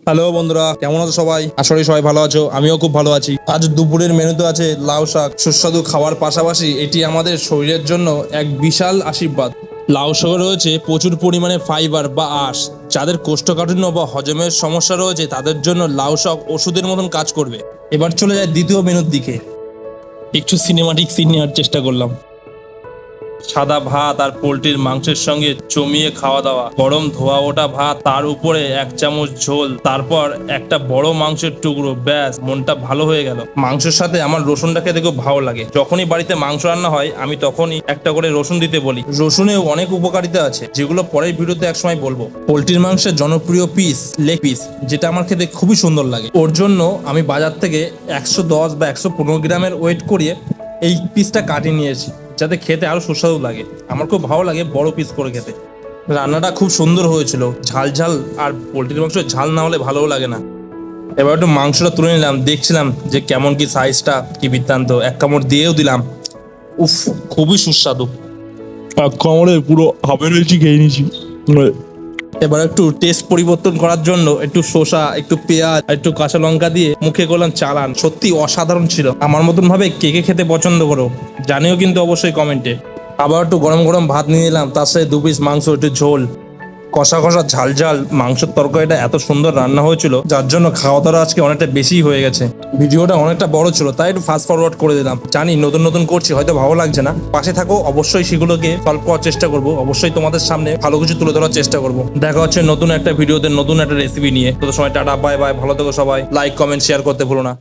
Hello বন্ধুরা, কেমন আছো সবাই? আশা করি সবাই ভালো আছো। আমিও খুব ভালো আছি। আজ দুপুরের মেনুতে আছে লাউ শাক। সুস্বাদু খাওয়ার পাশাপাশি এটি আমাদের শরীরের জন্য এক বিশাল আশীর্বাদ। লাউ শাকে রয়েছে প্রচুর পরিমাণে ফাইবার বা আঁশ। যাদের কোষ্ঠকাঠিন্য বা হজমের সমস্যা রয়েছে তাদের জন্য লাউ শাক ওষুধের মতন কাজ করবে। এবার চলে যায় দ্বিতীয় মেনুর দিকে। একটু সিনেমাটিক সিন নেওয়ার চেষ্টা করলাম। সাদা ভাত আর পোলট্রির মাংসের সঙ্গে জমিয়ে খাওয়া দাওয়া, গরম ধোয়া ওঠা ভাত, তার উপরে এক চামচ ঝোল, তারপর একটা বড় মাংসের টুকরো, ব্যাস মনটা ভালো হয়ে গেল। মাংসের সাথে আমার রসুনটা খেতে খুব ভালো লাগে। যখনই বাড়িতে মাংস রান্না হয় আমি তখনই একটা করে রসুন দিতে বলি। রসুনেও অনেক উপকারিতা আছে যেগুলো পরের ভিডিওতে একসময় বলবো। পোলট্রির মাংসের জনপ্রিয় পিস লেগ পিস, যেটা আমার খেতে খুবই সুন্দর লাগে। ওর জন্য আমি বাজার থেকে 110 বা 115 গ্রামের ওয়েট করিয়ে এই পিসটা কাটিয়ে নিয়েছি, যাতে খেতে আরো সুস্বাদু লাগে। আমার খুব ভালো লাগে বড় পিস করে খেতে। রান্নাটা খুব সুন্দর হয়েছিল, ঝাল ঝাল। আর পোলট্রির মাংস ঝাল না হলে ভালোও লাগে না। এবার একটু মাংসটা তুলে নিলাম, দেখছিলাম যে কেমন কি সাইজটা, কি বৃত্তান্ত। এক কামড় দিয়েও দিলাম। উফ, খুবই সুস্বাদু। এক কামড়ে পুরো হাফের বেশি খেয়ে নিয়েছি। এবার একটু টেস্ট পরিবর্তন করার জন্য একটু শসা, একটু পেঁয়াজ, একটু কাঁচা লঙ্কা দিয়ে মুখে করলাম চালান। সত্যি অসাধারণ ছিল। আমার মতন ভাবে কে কে খেতে পছন্দ করো জানিও কিন্তু অবশ্যই কমেন্টে। আবার একটু গরম গরম ভাত নিয়ে নিলাম, তার সাথে 2 পিস মাংস, একটু ঝোল, কষা কষা ঝাল ঝাল মাংসের তরকারিটা এত সুন্দর রান্না হয়েছিল, যার জন্য খাওয়া দাওয়া আজকে অনেকটা বেশি হয়ে গেছে। ভিডিওটা অনেকটা বড় ছিল, তাই একটু ফাস্ট ফরওয়ার্ড করে দিলাম। জানি নতুন নতুন করছি, হয়তো ভালো লাগছে না। পাশে থাকো, অবশ্যই সেগুলোকে সলভ করার চেষ্টা করব। অবশ্যই তোমাদের সামনে ভালো কিছু তুলে ধরার চেষ্টা করব। দেখা হচ্ছে নতুন একটা ভিডিওতে, নতুন একটা রেসিপি নিয়ে। তত সময় টাটা, বাই বাই, ভালো থেকো সবাই। লাইক কমেন্ট শেয়ার করতে ভুলো না।